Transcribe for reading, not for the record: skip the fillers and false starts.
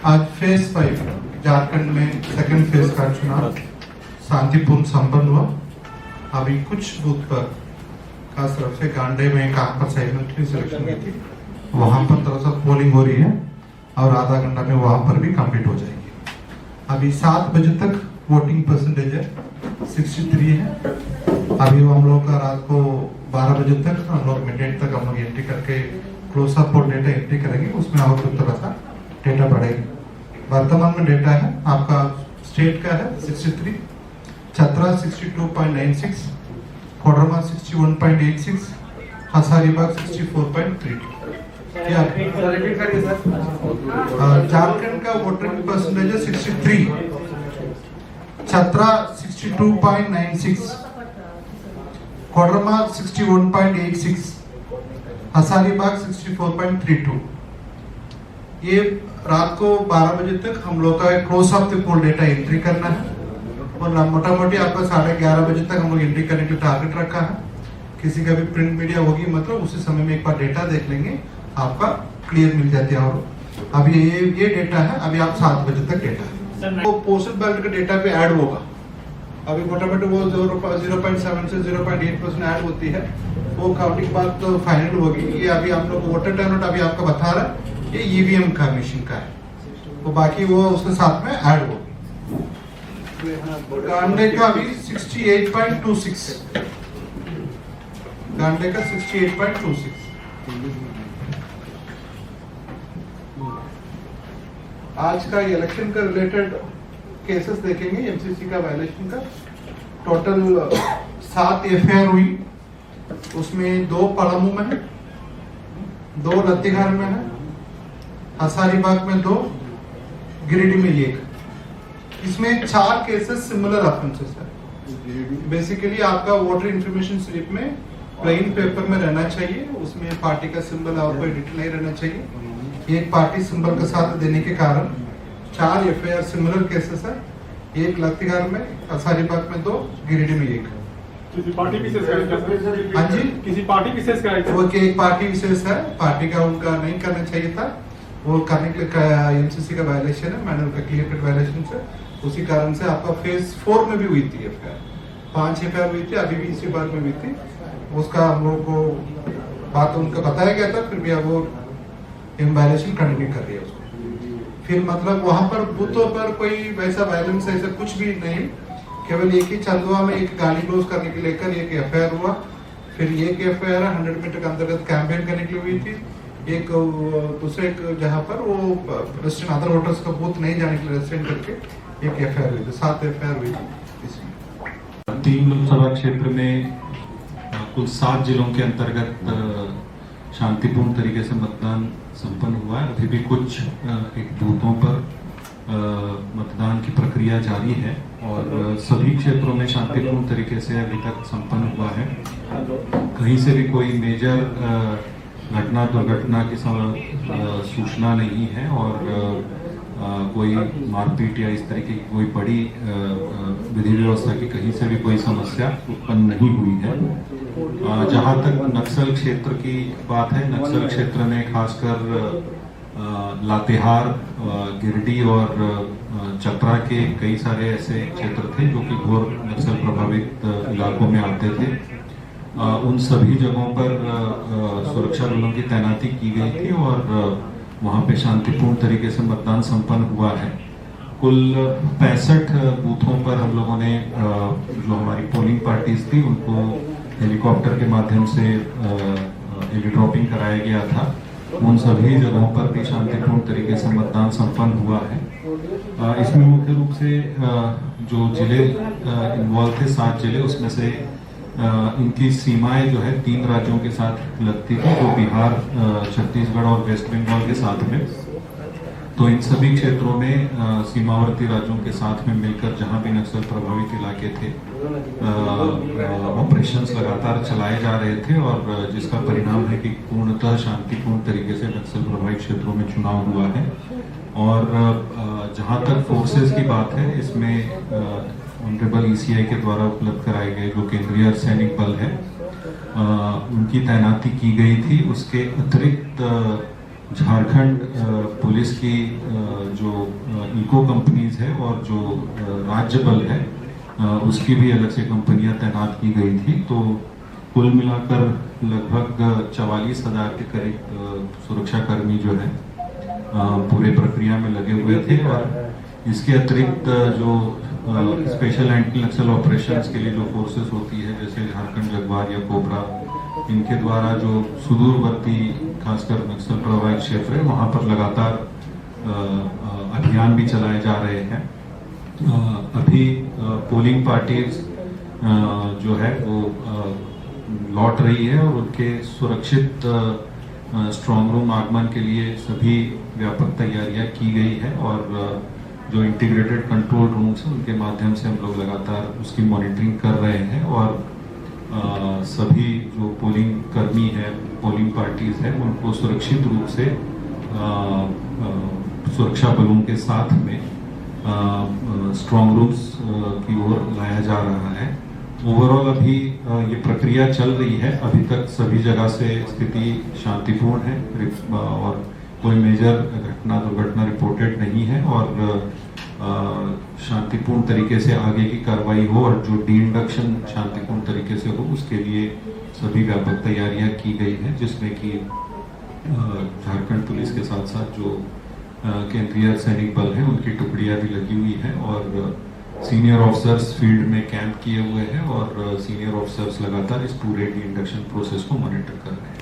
आज फेज 5 झारखंड में second phase का चुनाव शांतिपूर्ण संपन्न हुआ। अभी कुछ बूथ पर खास तरफ से गांडे में कहाँ पर साइलेंटली सिलेक्शन हुई थी, वहां पर थोड़ा सा पोलिंग हो रही है और आधा घंटा में वहां पर भी कंप्लीट हो जाएगी। अभी 7 बजे तक वोटिंग परसेंटेज है 63 है। अभी हम लोग का रात को 12 बजे तक हम लोग मिडनाइट तक हम लोग एंट्री करके क्लोज अप और डेटा एंट्री करेंगे, उसमें और कुछ थोड़ा सा डेटा बढ़ेगी। वर्तमान में डेटा है आपका स्टेट का है 63, चतरा 62.96, कोडरमा 61.86, हजारीबाग 64.32। झारखंड का वोटिंग परसेंटेज है 63, चतरा 62.96, कोडरमा 61.86, हजारीबाग 64.32। ये रात को 12 बजे तक हम लोग का close of the poll data entry करना है और मोटा मोटी आपका 11:30 बजे तक हम लोग एंट्री करने के लिए टारगेट रखा है। किसी का भी प्रिंट मीडिया होगी मतलब उसी समय में एक बार डेटा देख लेंगे, आपका क्लियर मिल जाती है। और अभी ये डेटा है, अभी आप 7 बजे तक डेटा है वो पोस्टल बैलेट का डेटा पे ऐड होगा। अभी मोटा मोटी वो 0.7 से 0.8% ऐड होती है, वो काउंटिंग बाद तो फाइनल होगी। ये अभी हम लोग वोटर टर्नआउट अभी आपका बता रहा है, ये ईवीएम का मशीन का है, तो बाकी वो उसके साथ में ऐड होगी। गांडे का अभी 68.26, गांडे का 68.26। आज का इलेक्शन का रिलेटेड केसेस देखेंगे एमसीसी का वायलेशन का। टोटल 7 एफआईआर हुई, उसमें 2 पलामू में है, 2 लत्तीघर में है, हजारीबाग में 2, गिरिडीह में 1। इसमें 4 केसेस सिमिलर ऑफेंसेस है। बेसिकली आपका वोटर इंफॉर्मेशन स्लिप में प्लेन पेपर में रहना चाहिए, उसमें पार्टी का सिंबल और कोई डिटेल नहीं रहना चाहिए। एक पार्टी सिंबल के साथ देने के कारण 4 एफआईआर सिमिलर केसेस है, 1 लत्तीघर में, हजारीबाग में 2, गिरिडीह में 1। किसी पार्टी विशेष का? हाँ जी, किसी पार्टी विशेष का? वो एक पार्टी विशेष है, पार्टी का उनका नहीं करना चाहिए था, वो करने के लिए एमसीसी का वायलेशन है, मैंने उनका क्लियर कट वायलेशन से, उसी कारण से आपका फेज 4 में भी हुई थी एफआईआर। 5 एफआईआर हुई थी, अभी भी इसी बात में हुई थी। उसका हम लोगों को बात उनका बताया गया था, फिर भी अब वो वायलेशन कंटिन्यू कर रही है उसको। फिर मतलब वहां पर बूथों पर कोई वैसा वायलेंस ऐसा कुछ भी नहीं, केवल एक ही चंदवा में एक गाली ग्लोज करने के लेकर एक एफआईआर हुआ। फिर एक एफआईआर 100 मीटर के अंतर्गत कैंपेन करने के लिए हुई थी। एक दूसरे जहां पर वो रेस्टोरेंट अदर वोटर्स का बूथ नहीं जाने के लिए रेस्टोरेंट करके एक एफआईआर हुई थी। 7 एफआईआर हुई थी। 3 लोकसभा क्षेत्र में कुल 7 जिलों के अंतर्गत शांतिपूर्ण तरीके से मतदान संपन्न हुआ है। अभी भी कुछ एक बूथों पर मतदान की प्रक्रिया जारी है और सभी क्षेत्रों में शांतिपूर्ण तरीके से अभी तक संपन्न हुआ है। कहीं से भी कोई मेजर घटना दुर्घटना की सूचना नहीं है और कोई मारपीट या इस तरीके की कोई बड़ी विधि व्यवस्था की कहीं से भी कोई समस्या उत्पन्न नहीं हुई है। जहां तक नक्सल क्षेत्र की बात है, नक्सल क्षेत्र में खासकर लातेहार, गिरिडीह और चतरा के कई सारे ऐसे क्षेत्र थे जो कि घोर नक्सल प्रभावित इलाकों में आते थे। उन सभी जगहों पर सुरक्षा बलों की तैनाती की गई थी और वहां पे शांतिपूर्ण तरीके से मतदान संपन्न हुआ है। कुल 65 बूथों पर हम लोगों ने जो हमारी पोलिंग पार्टीज थी उनको हेलीकॉप्टर के माध्यम से हेली ड्रॉपिंग कराया गया था। उन सभी जगहों पर भी शांतिपूर्ण तरीके से मतदान संपन्न हुआ है। इसमें मुख्य रूप से जो जिले इन्वॉल्व थे 7 जिले, उसमें से इनकी सीमाएं जो है 3 राज्यों के साथ लगती थी, जो बिहार, छत्तीसगढ़ और वेस्ट बंगाल के साथ में। तो इन सभी क्षेत्रों में सीमावर्ती राज्यों के साथ में मिलकर जहां भी नक्सल प्रभावित इलाके थे ऑपरेशंस लगातार चलाए जा रहे थे और जिसका परिणाम है कि पूर्णतः शांतिपूर्ण तरीके से नक्सल प्रभावित क्षेत्रों में चुनाव हुआ है। और जहां तक फोर्सेस की बात है, इसमें ऑनरेबल ईसीआई के द्वारा उपलब्ध कराए गए जो केंद्रीय अर्धसैनिक बल है उनकी तैनाती की गई थी। उसके अतिरिक्त झारखंड पुलिस की जो इको कंपनीज है और जो राज्य बल है उसकी भी अलग से कंपनियां तैनात की गई थी। तो कुल मिलाकर लगभग 44,000 के करीब सुरक्षाकर्मी जो है पूरे प्रक्रिया में लगे हुए थे। और इसके अतिरिक्त जो स्पेशल एंटी नक्सल ऑपरेशंस के लिए जो फोर्सेस होती है जैसे झारखंड जगवार या कोबरा, इनके द्वारा जो सुदूरवर्ती खासकर नक्सल प्रभावित क्षेत्र है वहाँ पर लगातार अभियान भी चलाए जा रहे हैं। अभी पोलिंग पार्टीज जो है वो लौट रही है और उनके सुरक्षित स्ट्रांग रूम आगमन के लिए सभी व्यापक तैयारियां की गई है। और जो इंटीग्रेटेड कंट्रोल रूम्स हैं उनके माध्यम से हम लोग लगातार उसकी मॉनिटरिंग कर रहे हैं। और सभी जो पोलिंग कर्मी हैं, पोलिंग पार्टीज हैं, उनको सुरक्षित रूप से सुरक्षा बलों के साथ में स्ट्रांग रूम्स की ओर लाया जा रहा है। ओवरऑल अभी ये प्रक्रिया चल रही है। अभी तक सभी जगह से स्थिति शांतिपूर्ण है और कोई मेजर दुर्घटना रिपोर्टेड नहीं है। और शांतिपूर्ण तरीके से आगे की कार्रवाई हो और जो डी इंडक्शन शांतिपूर्ण तरीके से हो उसके लिए सभी व्यापक तैयारियां की गई हैं, जिसमें कि झारखंड पुलिस के साथ साथ जो केंद्रीय सैनिक बल है उनकी टुकड़ियां भी लगी हुई हैं और सीनियर ऑफिसर्स फील्ड में कैंप किए हुए हैं और सीनियर ऑफिसर्स लगातार इस पूरे डी इंडक्शन प्रोसेस को मॉनिटर कर रहे हैं।